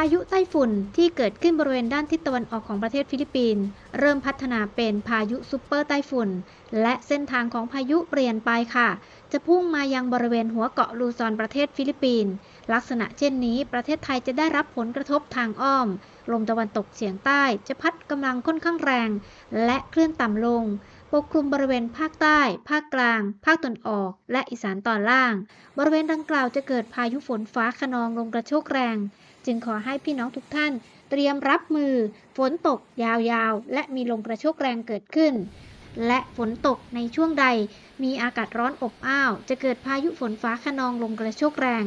ายุไต้ฝุ่นที่เกิดขึ้นบริเวณด้านทิศตะวันออกของประเทศฟิลิปปินส์เริ่มพัฒนาเป็นพายุซุปเปอร์ไต้ฝุ่นและเส้นทางของพายุเปลี่ยนไปค่ะจะพุ่งมายังบริเวณหัวเกาะลูซอนประเทศฟิลิปปินส์ลักษณะเช่นนี้ประเทศไทยจะได้รับผลกระทบทางอ้อมลมตะวันตกเฉียงใต้จะพัดกำลังค่อนข้างแรงและเคลื่อนต่ำลงปกคลุมบริเวณภาคใต้ภาคกลางภาคตะวันออกและอีสานตอนล่างบริเวณดังกล่าวจะเกิดพายุฝนฟ้าคะนองลมกระโชกแรงจึงขอให้พี่น้องทุกท่านเตรียมรับมือฝนตกยาวๆและมีลมกระโชกแรงเกิดขึ้นและฝนตกในช่วงใดมีอากาศร้อนอบอ้าวจะเกิดพายุฝนฟ้าคะนองลมกระโชกแรง